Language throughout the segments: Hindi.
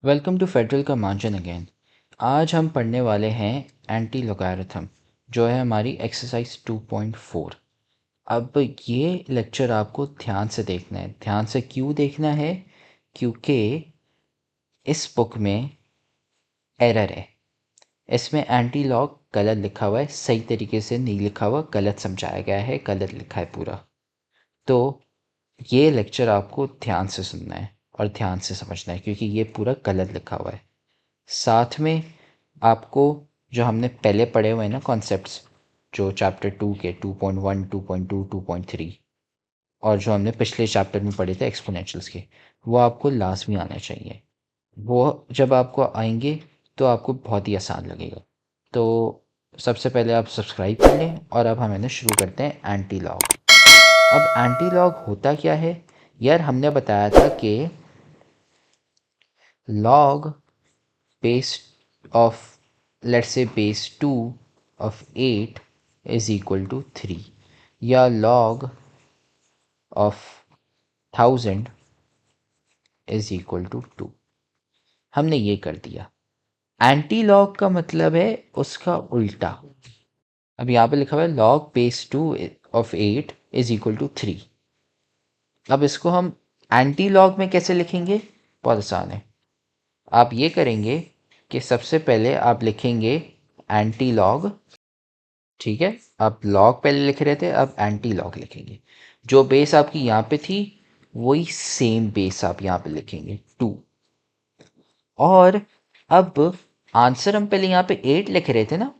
वेलकम टू फेडरल का मार्जिन अगेन। आज हम पढ़ने वाले हैं एंटी लोगारिथम, जो है हमारी एक्सरसाइज 2.4। अब ये लेक्चर आपको ध्यान से देखना है। ध्यान से क्यों देखना है? क्योंकि इस बुक में एरर है। इसमें एंटी लॉग गलत लिखा हुआ है, सही तरीके से नहीं लिखा हुआ, गलत समझाया गया है, गलत लिखा है पूरा। तो ये लेक्चर आपको ध्यान से सुनना है और ध्यान से समझना है, क्योंकि ये पूरा गलत लिखा हुआ है। साथ में आपको जो हमने पहले पढ़े हुए हैं ना कॉन्सेप्ट्स, जो चैप्टर 2 के 2.1, 2.2, 2.3, और जो हमने पिछले चैप्टर में पढ़े थे एक्सपोनेंशियल्स के, वो आपको लाजमी आने चाहिए। वो जब आपको आएंगे तो आपको बहुत ही आसान लगेगा। तो सबसे पहले आप सब्सक्राइब कर लें और अब हम इन्हें शुरू करते हैं एंटी लॉग। अब एंटी लॉग होता क्या है यार? हमने बताया था कि log base of, let's say, base 2 of 8 is equal to 3, या log of 1000 is equal to 2। हमने ये कर दिया। एंटी लॉग का मतलब है उसका उल्टा। अब यहाँ पे लिखा हुआ है log base 2 of 8 is equal to 3। अब इसको हम एंटी लॉग में कैसे लिखेंगे? बहुत आसान है। आप ये करेंगे कि सबसे पहले आप लिखेंगे एंटी लॉग। ठीक है, आप लॉग पहले लिख रहे थे, अब एंटी लॉग लिखेंगे। जो बेस आपकी यहाँ पे थी वही सेम बेस आप यहाँ पे लिखेंगे 2। और अब आंसर हम पहले यहाँ पे 8 लिख रहे थे ना,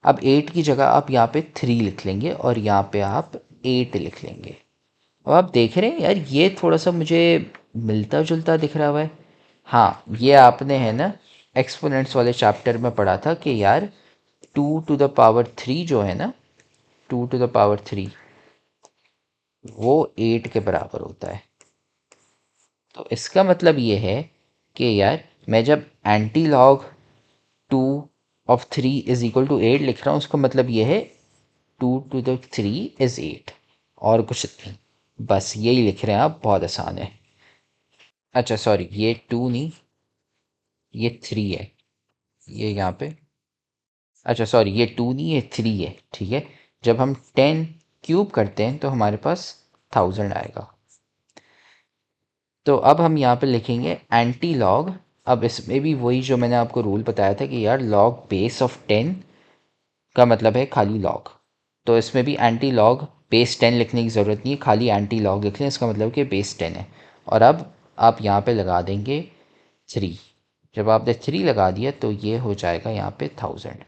अब 8 की जगह आप यहाँ पे 3 लिख लेंगे और यहाँ पे आप 8 लिख लेंगे। अब आप देख रहे हैं यार, ये थोड़ा सा मुझे मिलता जुलता दिख रहा हुआ है। हाँ, ये आपने है ना एक्सपोनेंट्स वाले चैप्टर में पढ़ा था कि यार 2 to the power 3 जो है ना, 2 to the power 3 वो 8 के बराबर होता है। तो इसका मतलब ये है कि यार मैं जब anti log 2 of 3 is equal to 8 लिख रहा हूँ, उसका मतलब ये है 2 to the 3 is 8, और कुछ नहीं। बस यही लिख रहे हैं आप, बहुत आसान है। अच्छा सॉरी, ये 2 नहीं, ये 3 है। ये यहाँ पे, अच्छा सॉरी, ये 2 नहीं, ये 3 है। ठीक है, जब हम 10 क्यूब करते हैं तो हमारे पास 1000 आएगा। तो अब हम यहाँ पे लिखेंगे एंटी लॉग। अब इसमें भी वही जो मैंने आपको रूल बताया था कि यार लॉग बेस ऑफ 10 का मतलब है खाली लॉग। तो इसमें भी एंटी लॉग बेस 10 लिखने की ज़रूरत नहीं है, खाली एंटी लॉग लिख लें, इसका मतलब कि बेस 10 है। और अब आप यहाँ पे लगा देंगे 3। जब आपने 3 लगा दिया तो ये हो जाएगा यहाँ पे 1000,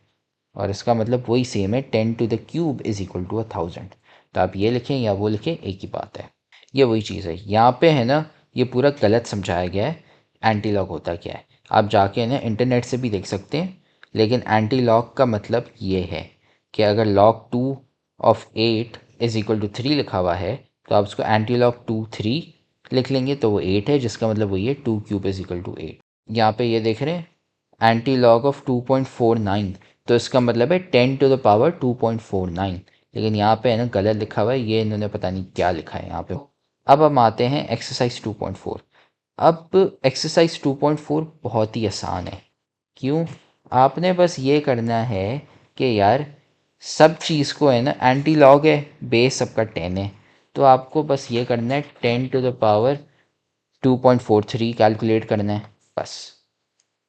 और इसका मतलब वही सेम है, 10 to the cube is equal to 1000। तो आप ये लिखें या वो लिखें, एक ही बात है। ये वही चीज़ है यहाँ पे, है ना। ये पूरा गलत समझाया गया है। एंटी लॉग होता क्या है आप जाके ना इंटरनेट से भी देख सकते हैं, लेकिन एंटी लॉग का मतलब ये है कि अगर log 2 of 8 is equal to 3 लिखा हुआ है तो आप उसको एंटी लॉग 2 3 लिख लेंगे तो वो 8 है, जिसका मतलब वही है 2 cube is equal to 8। यहाँ पे ये देख रहे हैं एंटी लॉग ऑफ 2.49, तो इसका मतलब है 10 to the power 2.49, लेकिन यहाँ पे है ना गलत लिखा हुआ है, ये इन्होंने पता नहीं क्या लिखा है यहाँ पे। अब हम आते हैं एक्सरसाइज 2.4। अब एक्सरसाइज 2.4 बहुत ही आसान है। क्यों? आपने बस ये करना है कि यार सब चीज़ को, है ना, एंटी लॉग है, बेस सबका 10 है, तो आपको बस ये करना है 10 to the power 2.43 कैलकुलेट करना है बस।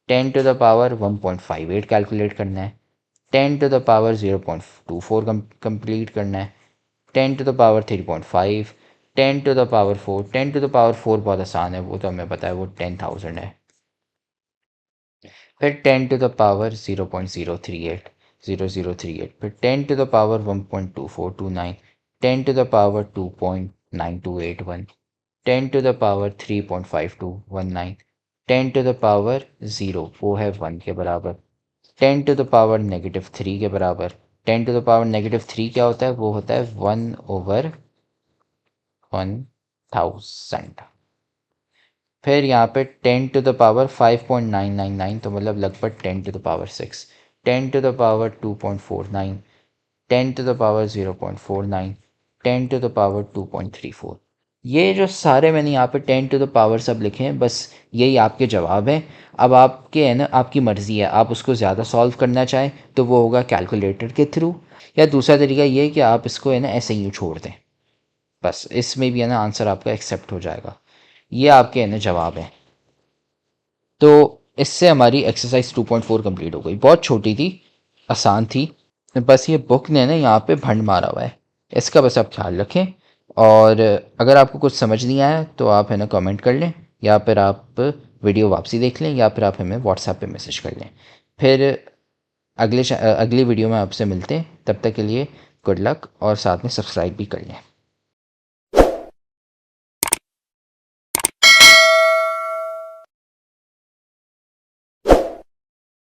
10 to the power 1.58 कैलकुलेट करना है। 10 to the power 0.24 कंप्लीट करना है। 10 to the power 3.5। 10 to the power 4। 10 to the power 4 बहुत आसान है, वो तो हमें पता है, वो 10,000 है। फिर 10 to the power 0.038, फिर 10 to the power 1.2429, 10 to the power 2.9281, 10 to the power 3.5219, 10 to the power 0 वो है 1 के बराबर, 10 to the power -3 के बराबर। 10 to the power -3 क्या होता है? वो होता है 1/1000। फिर यहाँ पे 10 to the power 5.999, तो मतलब लगभग 10 to the power 6। 10 to the power 2.49, 10 to the power 0.49, 10 to the power 2.34। ये जो सारे मैंने यहाँ पे 10 टू द पावर सब लिखे हैं, बस यही आपके जवाब हैं। अब आपके है ना, आपकी मर्ज़ी है, आप उसको ज़्यादा सॉल्व करना चाहें तो वो होगा कैलकुलेटर के थ्रू, या दूसरा तरीका ये है कि आप इसको है ना ऐसे ही छोड़ दें, बस इसमें भी है ना आंसर आपका एक्सेप्ट हो जाएगा। ये आपके है ना जवाब हैं। तो इससे हमारी एक्सरसाइज 2.4 कंप्लीट हो गई। बहुत छोटी थी, आसान थी, बस ये बुक ने ना यहाँ पे भंड मारा हुआ है, इसका बस आप ख्याल रखें। और अगर आपको कुछ समझ नहीं आया तो आप है ना कमेंट कर लें, या फिर आप वीडियो वापसी देख लें, या फिर आप हमें व्हाट्सएप पे मैसेज कर लें। फिर अगली वीडियो में आपसे मिलते हैं, तब तक के लिए गुड लक, और साथ में सब्सक्राइब भी कर लें।